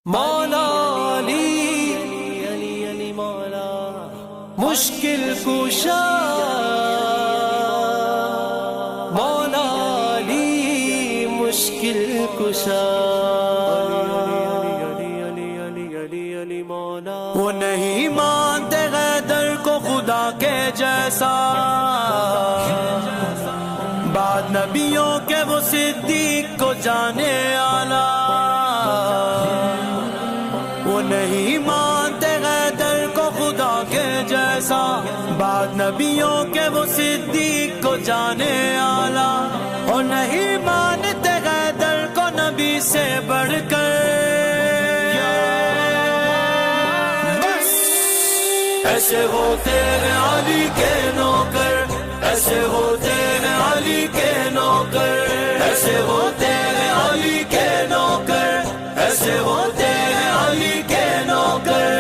مولا علی مشکل کشا، مولا علی مشکل کشا، وہ نہیں مانتے غیدر کو خدا کے جیسا، بعد نبیوں کے وہ صدیق کو جانے آلہ، وہ نہیں مانتے غیدر کو خدا کے جیسا، بعد نبیوں کے وہ صدیق کو جانے آلہ، اور نہیں مانتے غیدر کو نبی سے بڑھ کر، ایسے ہوتے ہیں علی کے نوکر، ایسے ہوتے ہیں علی کے نوکر، ایسے ہوتے ہیں علی کے نوکر، ایسے ہوتے ہیں علی کے نوکر،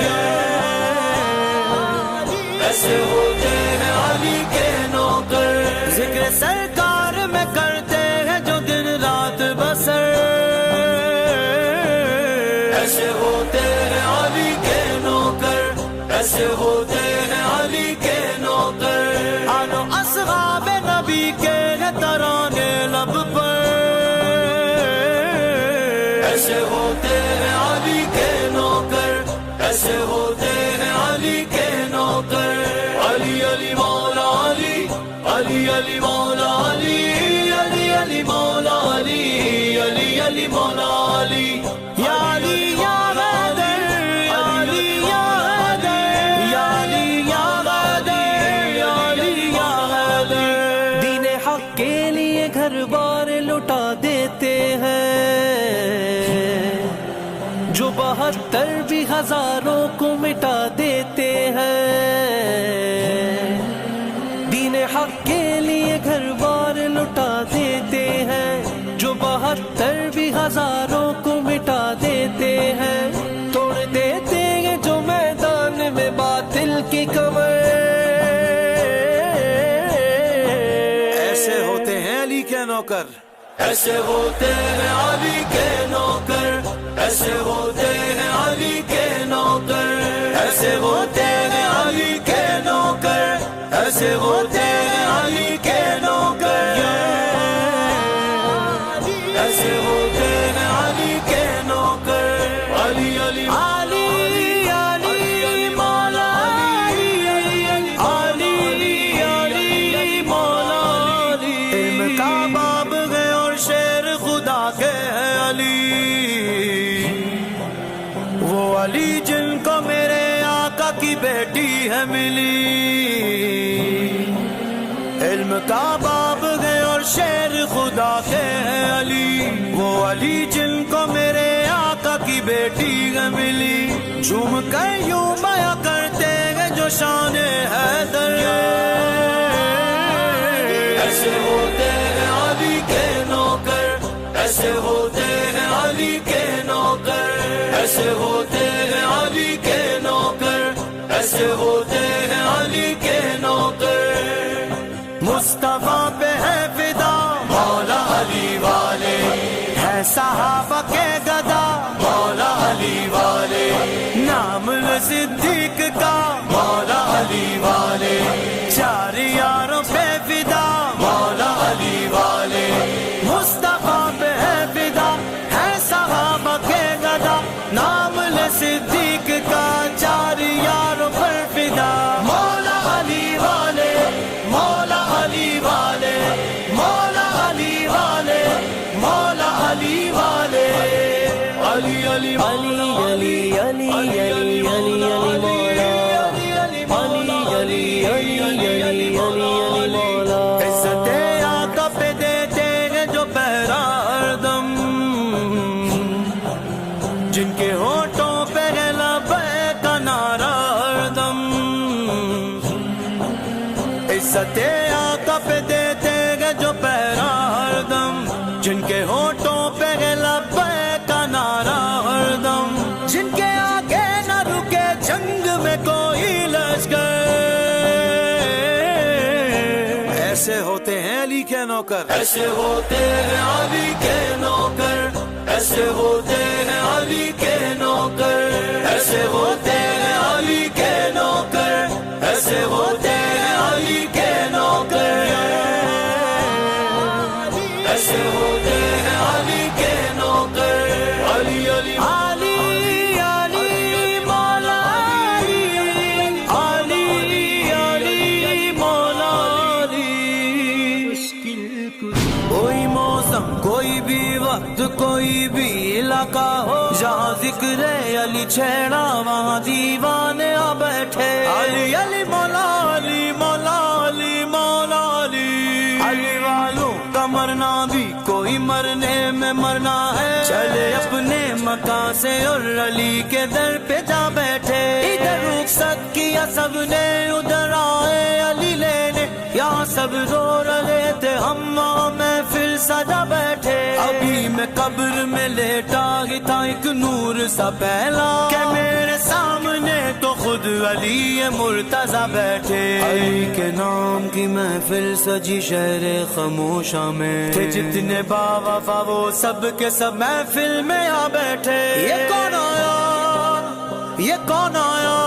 ایسے ہوتے ہیں علی کے نوکر، ذکر سرکار میں کرتے ہیں جو دن رات بسر، ایسے ہوتے ہیں علی کے نوکر، ایسے ہوتے ہیں علی کے نوکر، آل و اصحاب نبی کے ترانے لب پر، ایسے ہوتے ہیں علی کے نوکر، ایسے ہوتے ہیں علی کے نوکر، علی علی مولا علی، علی علی مولا علی، علی علی مولا علی، علی علی مولا علی، یا علی یا غیدر، یا علی یا غیدر، یا علی یا غیدر، یا علی یا غیدر، دین حق کے لیے گھر بار لٹا دیتے ہیں، جو 72 بھی ہزاروں کو مٹا دیتے ہیں، دین حق کے لیے گھر بار لٹا دیتے ہیں، جو 72 بھی ہزاروں کو مٹا دیتے ہیں، توڑ دیتے ہیں جو میدان میں باطل کی کمر، ایسے ہوتے ہیں علی کے نوکر، ایسے ہوتے ہیں علی کے نوکر، ایسے ہوتے ہیں علی کے نوکر، ایسے ہوتے ہیں علی کے نوکر، ایسے ہوتے ہیں علی کے نوکر، ایسے ہوتے ہیں علی کے نوکر، علی علی علی علی مولا علی، علی علی مولا علی، علم کا باب ہے اور شیر خدا کے ہے علی، وہ علی جن کو میرے آقا کی بیٹی ہے ملی، علم کا باب ہے اور شیر خدا کے ہے علی، وہ علی جن کو میرے آقا کی بیٹی ہے ملی، جھوم کر یوں بیاں کرتے ہیں جو شان حیدر، ایسے ہوتے ہیں علی کے نوکر، ایسے ہوتے ہیں علی کے نوکر، ایسے ہوتے ہیں علی کے نوکر، ایسے ہوتے ہیں علی کے نوکر، مصطفیٰ پہ ہے فدا مولا علی والے، ہے صحابہ کے گدا مولا علی والے، نام صدیق کا مولا علی والے، چار یاروں پہ فدا مولا علی والے، مصطفیٰ پہ ہے فدا ہے صحابہ کے گدا، نام صدیق کا چار یاروں پر فدا، مولا علی والے، مولا علی والے، مولا علی والے، مولا علی والے، علی علی علی علی علی علی علی مولا، علی علی علی علی علی مولا، عزت آقا پہ دیتے ہیں جو پہرا ہر دم، جن کے ہونٹوں پہ ہے لبیک کا نعرہ ہر دم، عزت آقا پہ دیتے ہیں جو پہرا ہر دم، جن کے ہونٹوں پہ ہے لبیک کا نعرہ ہر دم، جن کے آگے نہ رکے جنگ میں کوئی لشکر، ایسے ہوتے ہیں علی کے نوکر، ایسے ہوتے ہیں علی کے نوکر، ایسے ہوتے ہیں علی کے نوکر، ایسے ہوتے ہیں علی کے نوکر، ایسے ہوتے ہیں علی کے نوکر، ایسے ہوتے ہیں علی کے نوکر، علی علی علی علی مولا علی، علی علی مولا علی۔ کوئی موسم، کوئی بھی وقت، کوئی بھی علاقہ ہو، جہاں ذکر علی چھیڑا وہاں دیوانے آ بیٹھے، علی علی مولا علی، مولا علی مولا علی۔ علی والوں کا مرنا بھی کوئی مرنے میں مرنا ہے، چلے اپنے مکان سے اور علی کے در پہ جا بیٹھے، ادھر رخصت کیا سب نے، ادھر آئے علی لینے، یہاں سب رو رہے تھے، ہم محفل سجا بیٹھے، ابھی میں قبر میں لیٹا ہی تھا، ایک نور سا پہلا کہ میرے سامنے تو خود علی مرتضیٰ بیٹھے، علی کے نام کی محفل سجی شہر خاموشاں میں، تھے جتنے باوفا وہ سب کے سب محفل میں آ بیٹھے، یہ کون آیا، یہ کون آیا،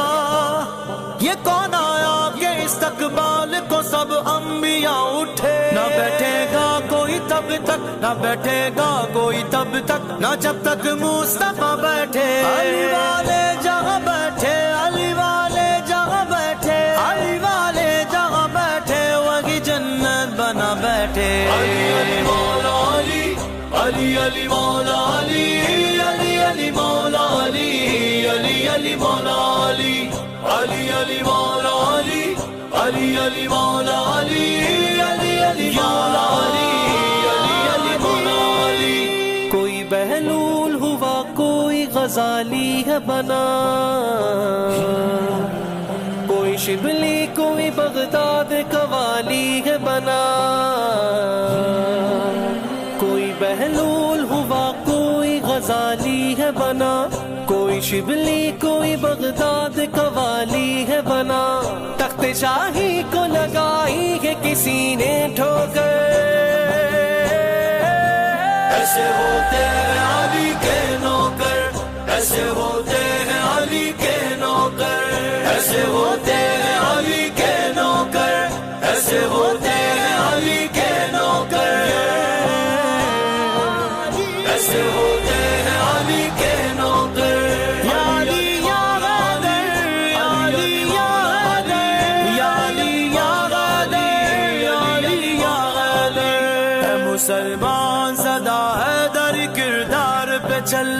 یہ کون آیا کہ استقبال کو سب انبیاء اٹھے، نہ بیٹھے گا کوئی تب تک، نہ بیٹھے گا کوئی تب تک، نہ جب تک مصطفیٰ بیٹھے، علی والے جہاں بیٹھے، علی والے جہاں بیٹھے، علی والے جہاں بیٹھے وہی جنت بنا بیٹھے، علی علی مولا علی، علی علی مولا علی، علی علی مولا علی، علی علی مولا علی، علی علی مولا علی، علی علی مولا علی، علی علی مولا علی، علی علی مولا علی۔ کوئی بہلول ہوا، کوئی غزالی ہے بنا، کوئی شبلی، کوئی بغداد قوالی ہے بنا، کوئی بہلول ہوا، کوئی غزالی ہے بنا، کوئی شبلی، کوئی بغداد قوالی ہے بنا، تخت شاہی کو لگائی ہے کسی نے ٹھوکر، ایسے ہوتے ہیں علی کے نوکر، ایسے ہوتے ہیں علی کے نوکر، ایسے ہوتے ہیں علی کے نوکر، ایسے ہوتے ہیں علی کے نوکر، ایسے ہوتے ہیں علی کے نوکر، مسلمان صدا حیدر کردار پہ چل،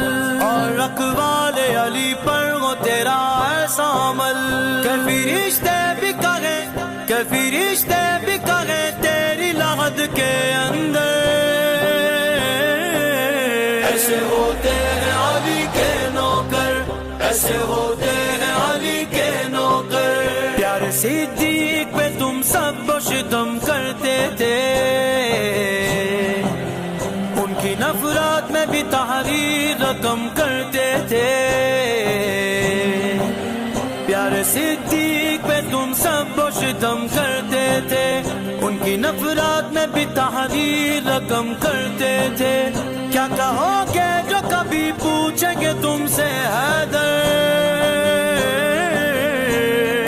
اور اقوال علی پر وہ تیرا ایسا عمل، کہ فرشتے بھی کہیں، کہ فرشتے بھی کہیں تیری لحد کے اندر، ایسے ہوتے ہیں علی کے نوکر، ایسے ہوتے ہیں علی کے نوکر، پیارے صدیق پہ تم سب ستم کرتے تھے، کی نفرت میں بھی تحریر رقم کرتے تھے، پیارے صدیق پہ تم سب ستم کرتے تھے، ان کی نفرت میں بھی تحریر رقم کرتے تھے، کیا کہو گے جو کبھی پوچھیں گے تم سے حیدر،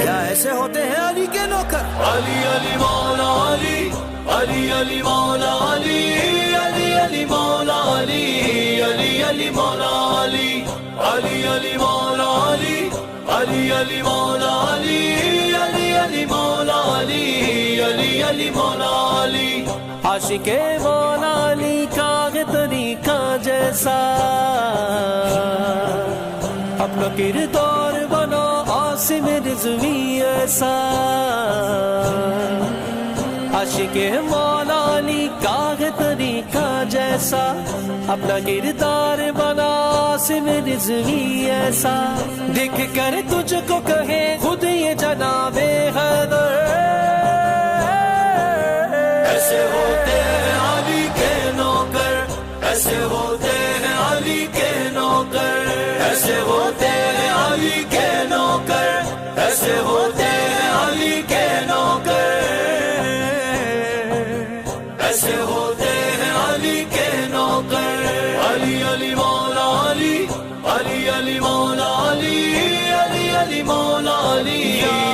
کیا ایسے ہوتے ہیں علی کے نوکر، علی علی مولا علی، علی علی مولا علی، علی علی مولا علی، علی علی مولا علی، علی علی مولا علی، علی علی مولا علی، علی علی مولا علی، علی علی مولا علی۔ عاشق مولا علی کا طریقہ جیسا، اپنا کردار بنا عاصم رضوی ایسا، عاشق مولا علی کا طریقہ جیسا، اپنا کردار بنا عاصم رضوی ایسا، دیکھ کر تجھ کو کہے خود یہ جناب حیدر، ایسے ہوتے ہیں علی کے نوکر، ایسے ہوتے ہیں علی کے نوکر، ایسے ہوتے ہیں علی کے نوکر، ایسے ہوتے ہیں علی کے نوکر، ایسے ہوتے ہیں علی کے نوکر، علی علی علی علی مولا علی علی علی مولا علی